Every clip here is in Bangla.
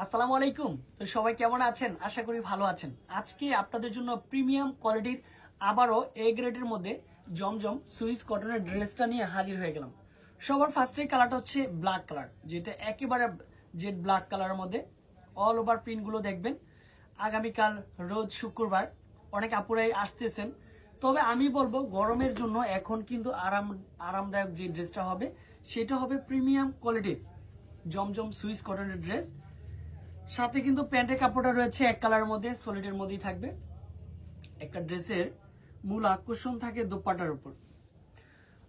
আসসালামু আলাইকুম। তো সবাই কেমন আছেন? আশা করি ভালো আছেন। আজকে আপনাদের জন্য প্রিমিয়াম কোয়ালিটির আবারও এ গ্রেডের মধ্যে জমজম সুইস কটনের ড্রেসটা নিয়ে হাজির হয়ে গেলাম। সবার ফার্স্টের কালারটা হচ্ছে ব্ল্যাক কালার, যেটা একেবারে জেড ব্ল্যাক কালারের মধ্যে অল ওভার প্রিন্টগুলো দেখবেন। আগামীকাল রোজ শুক্রবার অনেক আপুরাই আসতেছেন, তবে আমি বলবো গরমের জন্য এখন কিন্তু আরামদায়ক যে ড্রেসটা হবে সেটা হবে প্রিমিয়াম কোয়ালিটির জমজম সুইস কটনের ড্রেস। সাথে কিন্তু প্যান্টের কাপড়টা রয়েছে এক কালারের মধ্যে, সলিডের মধ্যেই থাকবে। একটা ড্রেসের মূল আকর্ষণ থাকে দোপাট্টার উপর।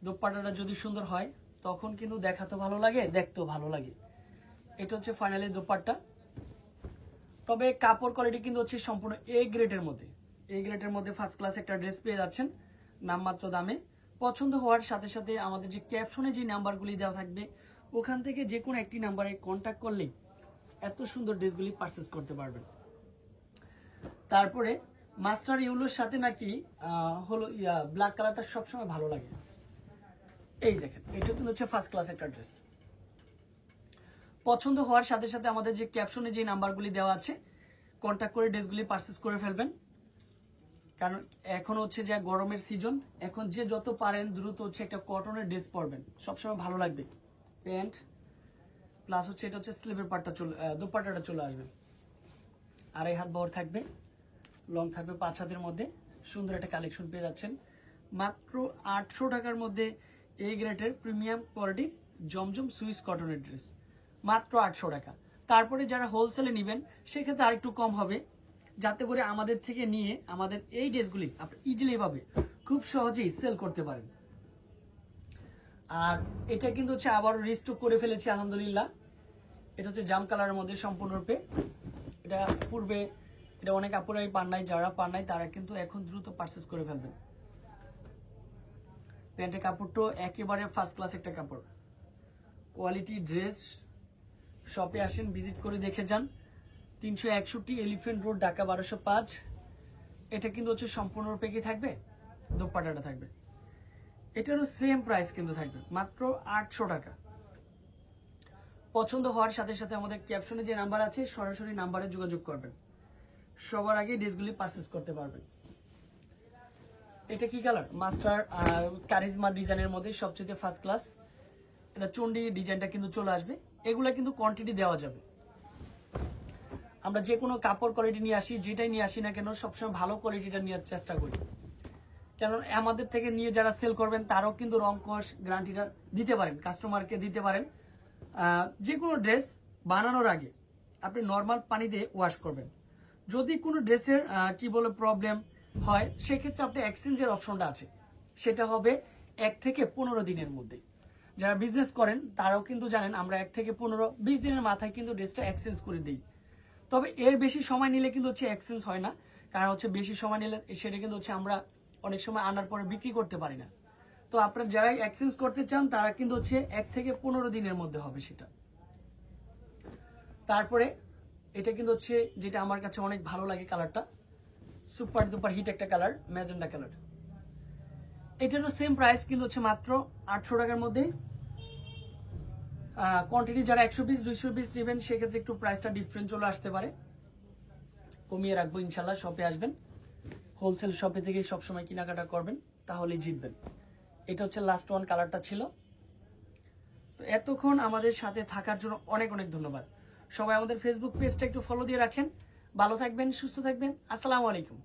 দোপাট্টাটা যদি সুন্দর হয় তখন কিন্তু দেখাতে ভালো লাগে, দেখতেও ভালো লাগে। এটা হচ্ছে ফাইনালি দোপাট্টা। তবে কাপড় কোয়ালিটি কিন্তু হচ্ছে সম্পূর্ণ এ গ্রেডের মধ্যে। এ গ্রেডের মধ্যে ফার্স্ট ক্লাস একটা ড্রেস পেয়ে যাচ্ছেন নামমাত্র দামে। পছন্দ হওয়ার সাথে সাথে আমাদের যে ক্যাপশনে যে নাম্বারগুলি দেওয়া থাকবে ওখান থেকে যে কোনো একটি নাম্বারে কন্ট্যাক্ট করলেই এত সুন্দর ড্রেসগুলি পারচেজ করতে পারবেন। তারপরে মাস্টার ইউলোর সাথে নাকি হলো ব্ল্যাক কালারটা সবসময় ভালো লাগে। এই দেখেন, এটা কিন্তু হচ্ছে ফার্স্ট ক্লাস একটা ড্রেস। পছন্দ হওয়ার সাথে সাথে আমাদের যে ক্যাপশনে যে নাম্বারগুলি দেওয়া আছে কন্ট্যাক্ট করে ড্রেসগুলি পারচেজ করে ফেলবেন। কারণ এখন হচ্ছে যে গরমের সিজন, এখন যে যত পারেন দ্রুত হচ্ছে একটা কটনের ড্রেস পরবেন, সবসময় ভালো লাগবে। প্যান্ট প্লাস হচ্ছে এটা হচ্ছে স্লিভের পার্টটা দোপাট্টাটা চলে আসবে। আড়াই হাত বহর থাকবে, লং থাকবে 5 হাতের মধ্যে। সুন্দর একটা কালেকশন পেয়ে যাচ্ছেন মাত্র 800 টাকার মধ্যে। এই গ্রেডের প্রিমিয়াম কোয়ালিটির জমজম সুইস কটনের ড্রেস মাত্র 800 টাকা। তারপরে যারা হোলসেলে নেবেন সেক্ষেত্রে আরেকটু কম হবে, যাতে করে আমাদের থেকে নিয়ে আমাদের এই ড্রেসগুলি আপনি ইজিলি ভাবে খুব সহজেই সেল করতে পারেন। আর এটা কিন্তু হচ্ছে আবারও রিস্টক করে ফেলেছি আলহামদুলিল্লাহ। এটা হচ্ছে জাম কালারের মধ্যে সম্পূর্ণরূপে। এটা পূর্বে এটা অনেক আপুরাই পান নাই, যারা পান নাই তারা কিন্তু এখন দ্রুত পারচেজ করে ফেলবেন। প্যান্টের কাপড়টা একেবারে ফার্স্ট ক্লাস একটা কাপড়, কোয়ালিটি ড্রেস। শপে আসেন, ভিজিট করে দেখে যান। 361 এলিফ্যান্ট রোড, ঢাকা 1205। এটা কিন্তু হচ্ছে সম্পূর্ণরূপে কি থাকবে, দোপাট্টাটা থাকবে। এটারও সেম প্রাইস কিন্তু থাকবে মাত্র 800 টাকা। পছন্দ হওয়ার সাথে সাথে আমাদের ক্যাপশনে যে নাম্বার আছে সরাসরি নাম্বারে যোগাযোগ করবেন, সবার আগে ড্রেসগুলি পারচেজ করতে পারবেন। এটা কি কালার, মাস্টার কারিজমা ডিজাইনের মধ্যে সবচেয়ে ফার্স্ট ক্লাস। এটা চন্ডি ডিজাইনটা কিন্তু চলে আসবে। এগুলা কিন্তু কোয়ান্টিটি দেওয়া যাবে। আমরা যে কোনো কাপড় কোয়ালিটি নিয়ে আসি, যেটাই নিয়ে আসি না কেন সবসময় ভালো কোয়ালিটিটা নেওয়ার চেষ্টা করি। কেন আমাদের থেকে নিয়ে যারা সেল করবেন তারাও কিন্তু রং কস গ্যারান্টিটা দিতে পারেন, কাস্টমারকে দিতে পারেন। যে কোনো ড্রেস বানানোর আগে আপনি নর্মাল পানি দিয়ে ওয়াশ করবেন। যদি কোনো ড্রেসের কি বলে প্রবলেম হয় সেক্ষেত্রে আপনি এক্সচেঞ্জের অপশনটা আছে, সেটা হবে 1 থেকে 15 দিনের মধ্যে। যারা বিজনেস করেন তারাও কিন্তু জানেন আমরা 1 থেকে 15-20 দিনের মাথায় কিন্তু ড্রেসটা এক্সচেঞ্জ করে দিই। তবে এর বেশি সময় নিলে কিন্তু হচ্ছে এক্সচেঞ্জ হয় না, কারণ হচ্ছে বেশি সময় নিলে সেটা কিন্তু হচ্ছে আমরা অনেক সময় আনার পরে বিক্রি করতে পারি না। তো আপনারা যারাই এক্সচেঞ্জ করতে চান তারা কিন্তু হচ্ছে 1 থেকে 15 দিনের মধ্যে হবে সেটা। তারপরে এটা কিন্তু হচ্ছে যেটা আমার কাছে অনেক ভালো লাগে, কালারটা সুপার ডুপার হিট একটা কালার, ম্যাজেন্ডা কালার। এটারও সেম প্রাইস কিন্তু হচ্ছে মাত্র 800 টাকার মধ্যে। কোয়ান্টিটি যারা 100 পিস 200 পিস নেবেন সেক্ষেত্রে একটু প্রাইসটা ডিফারেন্ট চলে আসতে পারে, কমিয়ে রাখবো ইনশাল্লাহ। শপে আসবেন, হোলসেল শপে থেকে সবসময় কেনাকাটা করবেন, তাহলেই জিতবেন। এটা হচ্ছে লাস্ট ওয়ান কালারটা ছিল। তো এতক্ষণ আমাদের সাথে থাকার জন্য অনেক অনেক ধন্যবাদ। সবাই আমাদের ফেসবুক পেজটা একটু ফলো দিয়ে রাখেন। ভালো থাকবেন, সুস্থ থাকবেন। আসসালামু আলাইকুম।